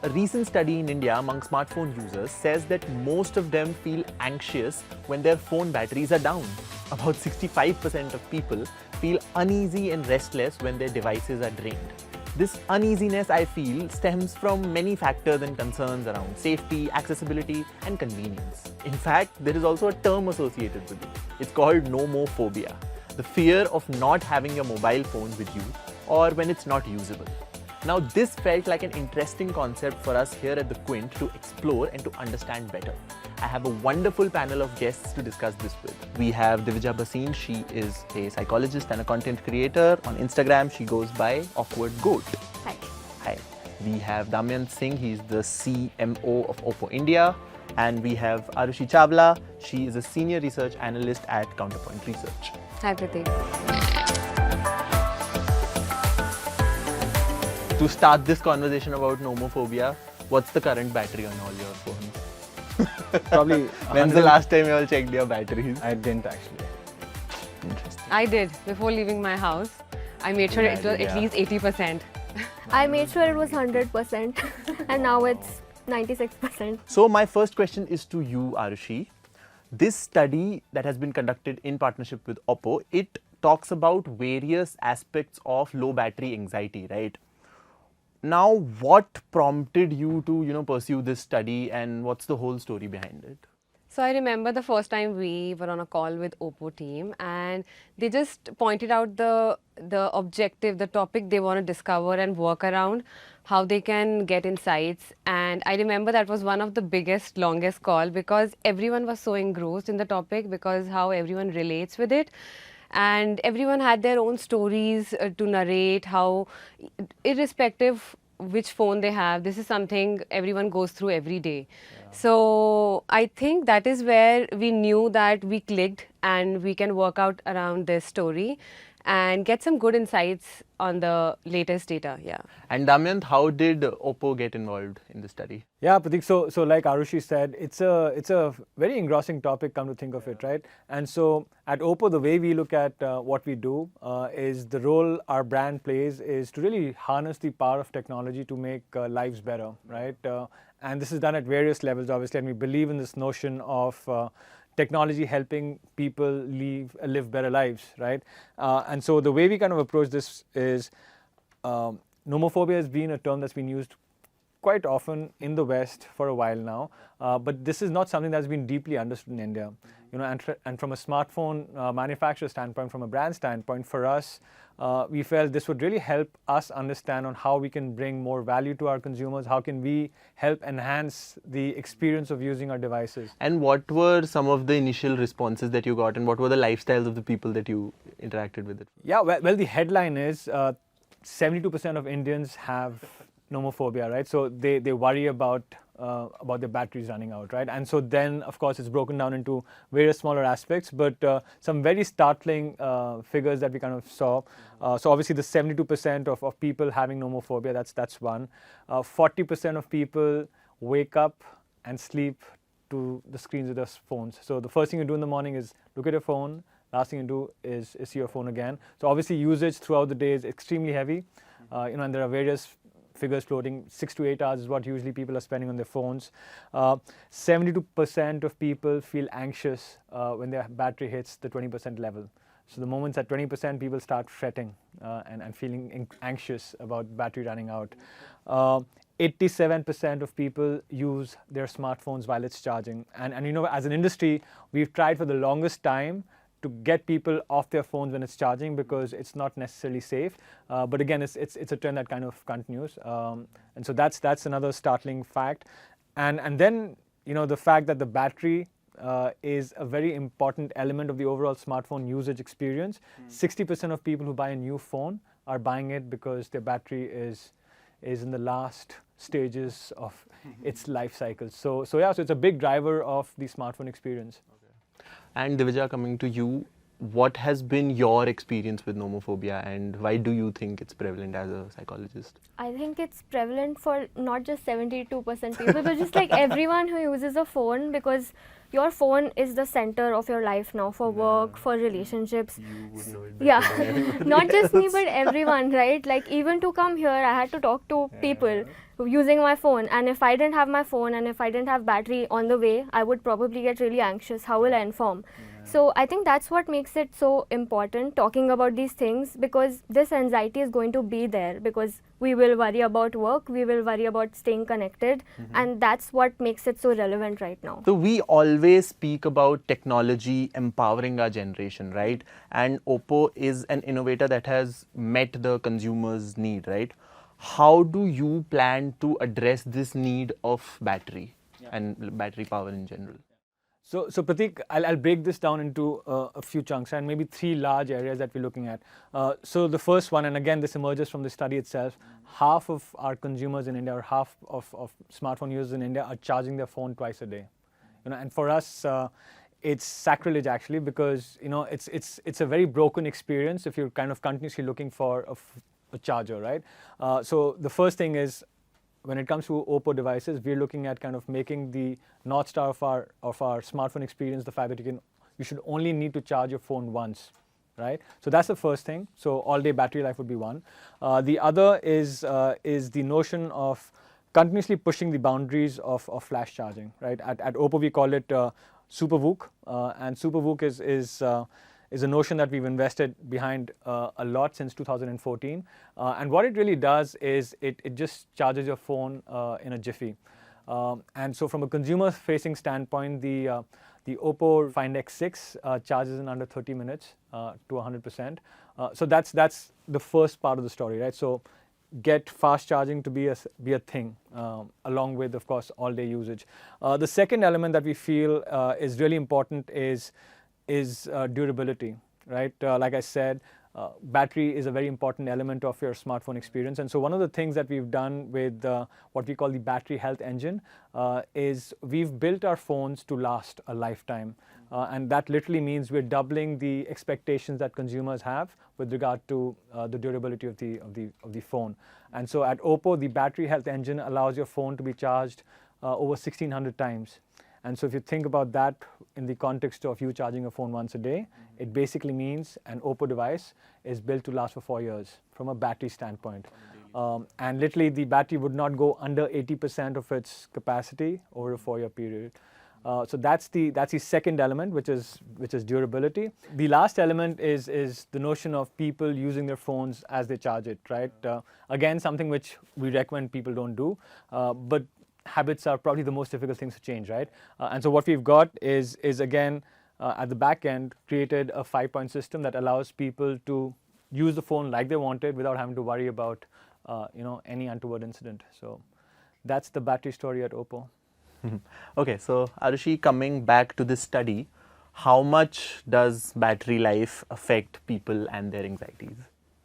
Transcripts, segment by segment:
A recent study in India among smartphone users says that most of them feel anxious when their phone batteries are down. About 65% of people feel uneasy and restless when their devices are drained. This uneasiness, I feel, stems from many factors and concerns around safety, accessibility, and convenience. In fact, there is also a term associated with it. It's called Nomophobia, the fear of not having your mobile phone with you or when it's not usable. Now, this felt like an interesting concept for us here at the Quint to explore and to understand better. I have a wonderful panel of guests to discuss this with. We have Divija Bhasin. She is a psychologist and a content creator. On Instagram, she goes by Awkward Goat. Hi. Hi. We have Damyant Singh. He's the CMO of OPPO India. And we have Arushi Chawla. She is a senior research analyst at Counterpoint Research. Hi, Pratik. To start this conversation about nomophobia, what's the current battery on all your phones? Probably. When's the last time you all checked your batteries? I didn't actually. Interesting. I did before leaving my house. I made sure it was at least 80%. I made sure it was 100% and now it's 96%. So my first question is to you, Arushi. This study that has been conducted in partnership with OPPO, it talks about various aspects of low battery anxiety, right? Now, what prompted you to, pursue this study and what's the whole story behind it? So I remember the first time we were on a call with OPPO team and they just pointed out the objective, the topic they want to discover and work around, how they can get insights. And I remember that was one of the biggest, longest call because everyone was so engrossed in the topic because how everyone relates with it. And everyone had their own stories to narrate, how irrespective which phone they have, this is something everyone goes through every day. Yeah. So I think that is where we knew that we clicked and we can work out around this story and get some good insights on the latest data. Yeah. And Damyant, how did OPPO get involved in the study? Yeah, Pratik. So like Arushi said, it's a very engrossing topic. Come to think of it, right? And so at OPPO, the way we look at what we do is the role our brand plays is to really harness the power of technology to make lives better, right? And this is done at various levels, obviously. And we believe in this notion of technology helping people live better lives, right? And so the way we kind of approach this is nomophobia has been a term that's been used quite often in the West for a while now, but this is not something that's been deeply understood in India. And from a smartphone manufacturer standpoint, from a brand standpoint, for us, we felt this would really help us understand on how we can bring more value to our consumers, how can we help enhance the experience of using our devices. And what were some of the initial responses that you got and what were the lifestyles of the people that you interacted with it? Yeah, well the headline is 72% of Indians have nomophobia, right? So they worry about the batteries running out, right? And so then, of course, it's broken down into various smaller aspects, but some very startling figures that we kind of saw. So obviously, the 72% of people having nomophobia, that's one. 40% of people wake up and sleep to the screens of their phones. So the first thing you do in the morning is look at your phone. Last thing you do is see your phone again. So obviously, usage throughout the day is extremely heavy. And there are various figures floating. 6 to 8 hours is what usually people are spending on their phones. 72% of people feel anxious when their battery hits the 20% level. So the moment at 20%, people start fretting and feeling anxious about battery running out. 87% of people use their smartphones while it's charging. And as an industry, we've tried for the longest time to get people off their phones when it's charging because it's not necessarily safe. But again, it's a trend that kind of continues. And so that's another startling fact. And then, the fact that the battery is a very important element of the overall smartphone usage experience. 60% of people who buy a new phone are buying it because their battery is in the last stages of its life cycle. So it's a big driver of the smartphone experience. And Divija, coming to you, what has been your experience with nomophobia and why do you think it's prevalent as a psychologist? I think it's prevalent for not just 72% people, but just like everyone who uses a phone, because your phone is the center of your life now for work, for relationships. You would know it Yeah, better than not just me, but everyone, right? Like even to come here, I had to talk to people using my phone, and if I didn't have my phone and if I didn't have battery on the way, I would probably get really anxious. How will I inform? So I think that's what makes it so important, talking about these things, because this anxiety is going to be there, because we will worry about work, we will worry about staying connected, and that's what makes it so relevant right now. So we always speak about technology empowering our generation, right? And OPPO is an innovator that has met the consumer's need, right? How do you plan to address this need of battery and battery power in general? So Pratik, I'll break this down into a few chunks and maybe 3 large areas that we're looking at. So the first one, and again this emerges from the study itself, half of our consumers in India, or half of smartphone users in India, are charging their phone twice a day. And for us, it's sacrilege actually, because it's a very broken experience if you're kind of continuously looking for a charger, right? So the first thing is, when it comes to OPPO devices, we're looking at kind of making the North Star of our smartphone experience the fact that you should only need to charge your phone once, right? So that's the first thing. So all-day battery life would be one. The other is the notion of continuously pushing the boundaries of flash charging, right? At OPPO we call it Super VOOC, and Super VOOC is a notion that we've invested behind a lot since 2014. And what it really does is it just charges your phone in a jiffy. And so from a consumer-facing standpoint, the OPPO Find X6 charges in under 30 minutes to 100%. So that's the first part of the story, right? So get fast charging to be a thing, along with, of course, all-day usage. The second element that we feel is really important is durability, right? Like I said, battery is a very important element of your smartphone experience. And so one of the things that we've done with what we call the battery health engine is we've built our phones to last a lifetime. And that literally means we're doubling the expectations that consumers have with regard to the durability of the phone. And so at OPPO, the battery health engine allows your phone to be charged over 1,600 times. And so if you think about that in the context of you charging a phone once a day, it basically means an OPPO device is built to last for 4 years from a battery standpoint. And literally the battery would not go under 80% of its capacity over a 4-year period. So that's the second element, which is durability. The last element is the notion of people using their phones as they charge it, right? Again, something which we recommend people don't do, but habits are probably the most difficult things to change, right? And so what we've got is again, at the back end, created a 5-point system that allows people to use the phone like they wanted without having to worry about any untoward incident. So that's the battery story at OPPO. Okay, so Arushi, coming back to this study, how much does battery life affect people and their anxieties?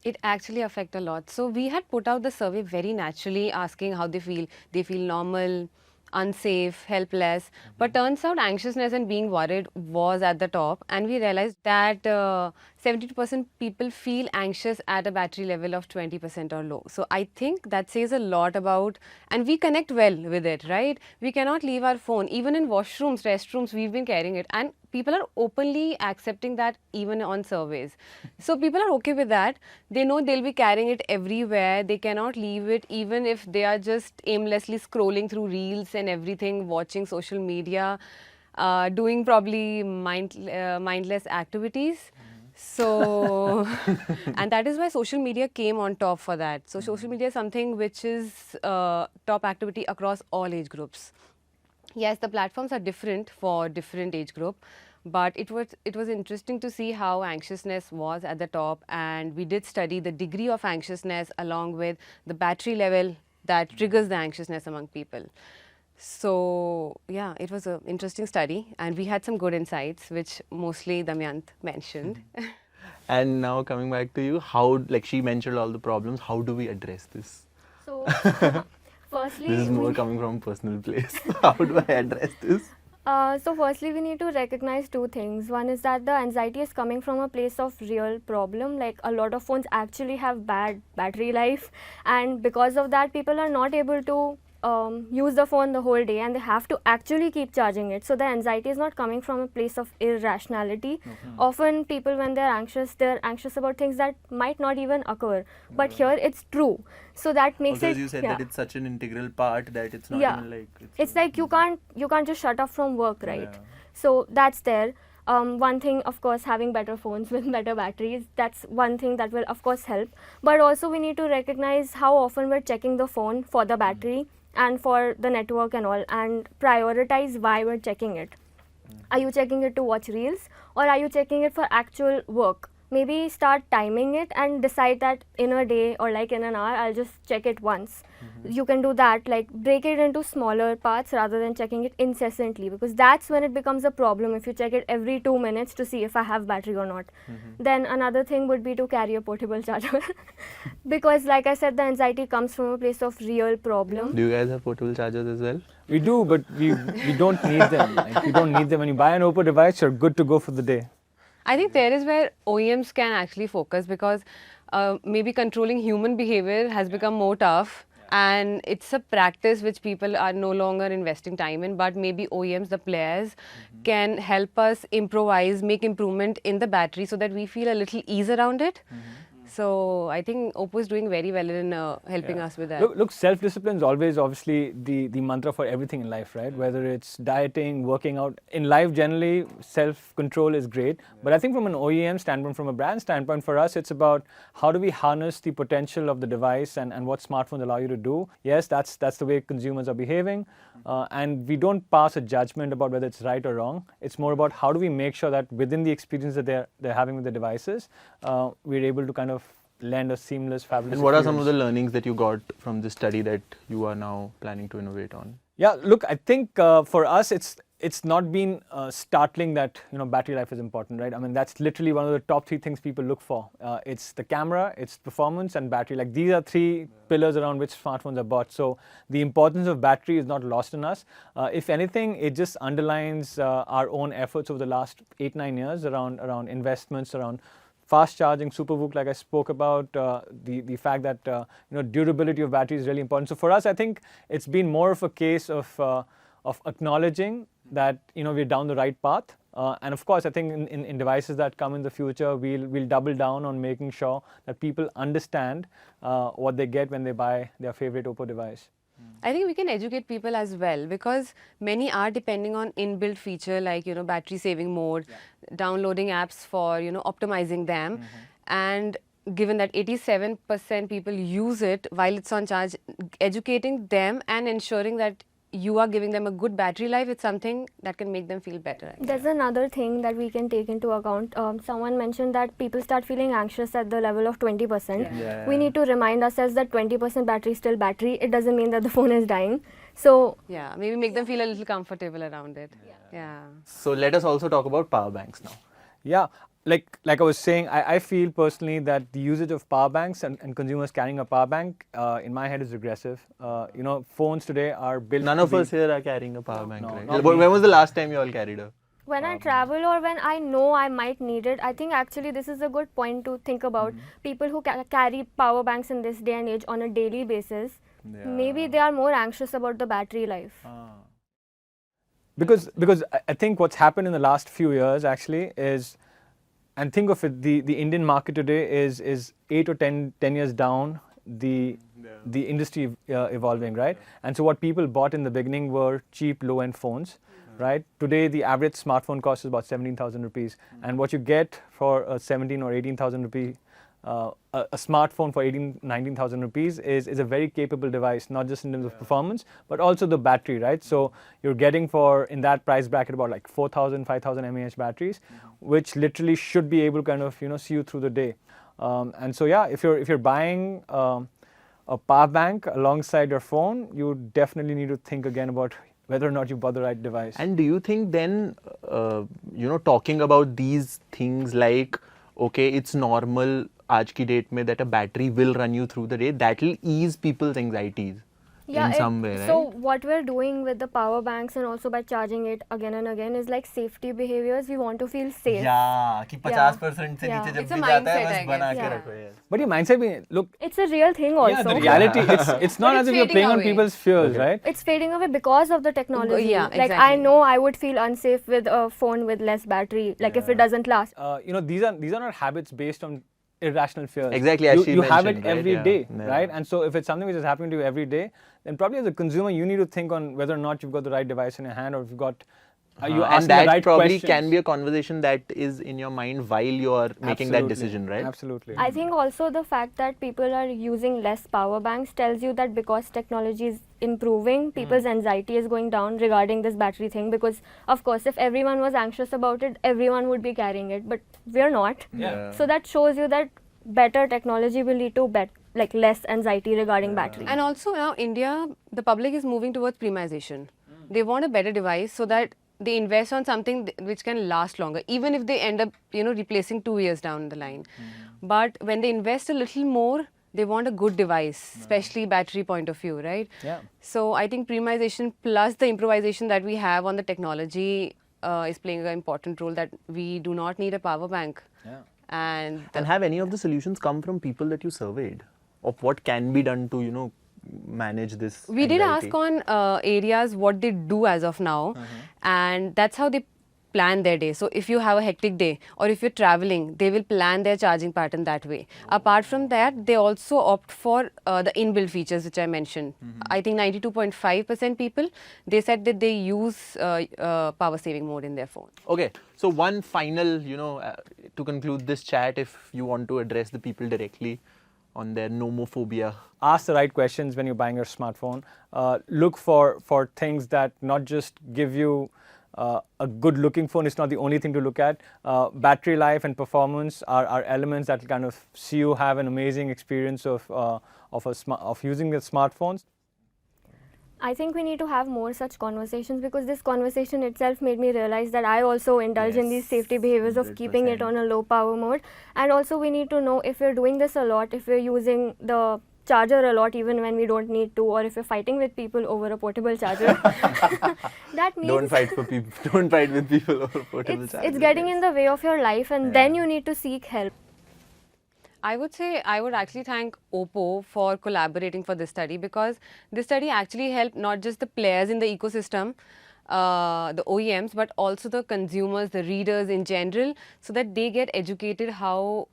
It actually affects a lot. So we had put out the survey very naturally, asking how they feel. They feel normal, unsafe, helpless. But turns out anxiousness and being worried was at the top. And we realized that 72% people feel anxious at a battery level of 20% or low. So I think that says a lot about, and we connect well with it, right? We cannot leave our phone. Even in washrooms, restrooms, we've been carrying it. And people are openly accepting that even on surveys. So people are okay with that. They know they'll be carrying it everywhere. They cannot leave it even if they are just aimlessly scrolling through reels and everything, watching social media, doing probably mindless activities. So, and that is why social media came on top for that. So social media is something which is top activity across all age groups. Yes, the platforms are different for different age group, but it was interesting to see how anxiousness was at the top, and we did study the degree of anxiousness along with the battery level that triggers the anxiousness among people. So yeah, it was an interesting study, and we had some good insights, which mostly Damyant mentioned. And now coming back to you, how, like she mentioned all the problems, how do we address this? So firstly, This is more coming from a personal place. How do I address this? So firstly, we need to recognize 2 things. One is that the anxiety is coming from a place of real problem, like a lot of phones actually have bad battery life, and because of that people are not able to use the phone the whole day and they have to actually keep charging it. So the anxiety is not coming from a place of irrationality. Often people, when they're anxious about things that might not even occur. But here it's true. So that makes Also, it. as you said, that it's such an integral part that it's not Yeah. even like... It's like you can't just shut off from work, right? So that's there. One thing, of course, having better phones with better batteries, that's one thing that will of course help. But also we need to recognize how often we're checking the phone for the battery and for the network and all, and prioritize why we're checking it. Are you checking it to watch reels, or are you checking it for actual work? Maybe start timing it and decide that in a day or like in an hour, I'll just check it once. You can do that, like break it into smaller parts rather than checking it incessantly, because that's when it becomes a problem if you check it every 2 minutes to see if I have battery or not. Then another thing would be to carry a portable charger because like I said, the anxiety comes from a place of real problem. Do you guys have portable chargers as well? We do, but we don't need them. Like, we don't need them. When you buy an OPPO device, you're good to go for the day. I think there is where OEMs can actually focus, because maybe controlling human behavior has become more tough, and it's a practice which people are no longer investing time in, but maybe OEMs, the players, can help us improvise, make improvement in the battery so that we feel a little ease around it. So I think OPPO is doing very well in helping us with that. Look, self-discipline is always obviously the mantra for everything in life, right? Whether it's dieting, working out. In life, generally, self-control is great. But I think from an OEM standpoint, from a brand standpoint, for us, it's about how do we harness the potential of the device and what smartphones allow you to do. Yes, that's the way consumers are behaving. And we don't pass a judgment about whether it's right or wrong. It's more about how do we make sure that within the experience that they're having with the devices, we're able to kind of lend a seamless, fabulous And what are some of experience. the learnings that you got from this study that you are now planning to innovate on? Yeah, look, I think for us, it's not been startling that battery life is important, right? I mean, that's literally one of the top 3 things people look for. It's the camera, it's performance, and battery. Like these are 3 pillars around which smartphones are bought. So the importance of battery is not lost on us. If anything, it just underlines our own efforts over the last 8-9 years around investments, around fast charging, SuperVOOC, like I spoke about, the fact that durability of battery is really important. So for us, I think it's been more of a case of acknowledging that we're down the right path. And of course, I think in devices that come in the future, we'll double down on making sure that people understand what they get when they buy their favorite OPPO device. I think we can educate people as well, because many are depending on inbuilt feature like battery saving mode, downloading apps for optimizing them, and given that 87% people use it while it's on charge, educating them and ensuring that you are giving them a good battery life, it's something that can make them feel better. There's another thing that we can take into account. Someone mentioned that people start feeling anxious at the level of 20%. We need to remind ourselves that 20% battery is still battery. It doesn't mean that the phone is dying. So yeah, maybe make them feel a little comfortable around it. Yeah. So let us also talk about power banks now. Yeah, like I was saying, I feel personally that the usage of power banks and consumers carrying a power bank, in my head, is regressive. Phones today are built. None to of be- us here are carrying a power bank, right? not When me. was the last time you all carried a? when I travel or when I know I might need it, I think actually this is a good point to think about. People who carry power banks in this day and age on a daily basis, maybe they are more anxious about the battery life. Because I think what's happened in the last few years actually is, and think of it, the Indian market today is 8 or 10 years down the industry evolving, right? And so what people bought in the beginning were cheap low-end phones, right? Today the average smartphone cost is about 17,000 rupees, and what you get for a 17 or 18,000 rupee a smartphone for 19,000 rupees is a very capable device, not just in terms of performance, but also the battery, right? So you're getting in that price bracket about like 4,000, 5,000 mAh batteries, which literally should be able to kind of, see you through the day. And so yeah, if you're buying a power bank alongside your phone, you definitely need to think again about whether or not you bought the right device. And do you think then, talking about these things like, okay, it's normal आज की date में that a battery will run you through the day, that will ease people's anxieties, in some way, right? So what we're doing with the power banks and also by charging it again and again is like safety behaviors. We want to feel safe. Yeah, कि 50% से नीचे जब It's a भी जाता है mindset, बस I बना guess. के Yeah. रखो यार. But your mindset, look, It's a real thing also. yeah, the reality, it's not But as it's if you're fading playing on away. people's fears, right? It's fading away because of the technology. Yeah, Like I exactly. know I would feel unsafe with a phone with less battery, like if it doesn't last. These are not habits based on irrational fears. Exactly, as she you have it mentioned, right? every Yeah. day, Yeah. right? And so if it's something which is happening to you every day, then probably as a consumer you need to think on whether or not you've got the right device in your hand, or if you've got you asking And that the right probably questions. can be a conversation that is in your mind while you're making that Absolutely. decision, right? Absolutely. I think also the fact that people are using less power banks tells you that because technology is improving, people's anxiety is going down regarding this battery thing, because of course if everyone was anxious about it, everyone would be carrying it, but we're not. Yeah. So that shows you that better technology will lead to like less anxiety regarding battery. And also now India, the public is moving towards premiumization. They want a better device so that they invest on something which can last longer, even if they end up, replacing 2 years down the line. But when they invest a little more, they want a good device, especially battery point of view, right? Yeah. So I think premiumization plus the improvisation that we have on the technology is playing an important role, that we do not need a power bank. Yeah. And And have any of the solutions come from people that you surveyed of what can be done to, manage this? we did anxiety? ask on areas what they do as of now, and that's how they plan their day. So if you have a hectic day or if you're traveling, they will plan their charging pattern that way. Apart from that, they also opt for the inbuilt features which I mentioned. I think 92.5% people, they said that they use power saving mode in their phone. Okay, so one final, to conclude this chat, if you want to address the people directly on their nomophobia. Ask the right questions when you're buying your smartphone. Look for things that not just give you a good looking phone. It's not the only thing to look at. Battery life and performance are elements that kind of see you have an amazing experience of using the smartphones. I think we need to have more such conversations, because this conversation itself made me realize that I also indulge in these safety behaviors of keeping it 100%. on a low power mode. And also we need to know if we're doing this a lot, if we're using the charger a lot even when we don't need to, or if we're fighting with people over a portable charger. That means Don't fight for people. Don't fight with people over portable chargers. it's getting in the way of your life, and then you need to seek help. I would say I would actually thank OPPO for collaborating for this study, because this study actually helped not just the players in the ecosystem, the OEMs, but also the consumers, the readers in general, so that they get educated how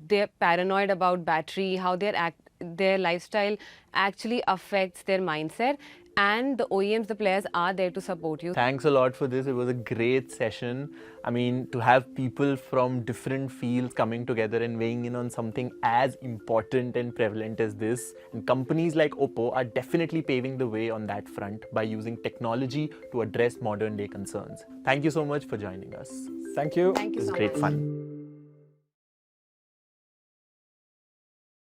they're paranoid about battery, how their lifestyle actually affects their mindset. And the OEMs, the players, are there to support you. Thanks a lot for this. It was a great session. I mean, to have people from different fields coming together and weighing in on something as important and prevalent as this. And companies like OPPO are definitely paving the way on that front by using technology to address modern day concerns. Thank you so much for joining us. Thank you. Thank you It was so great much. fun.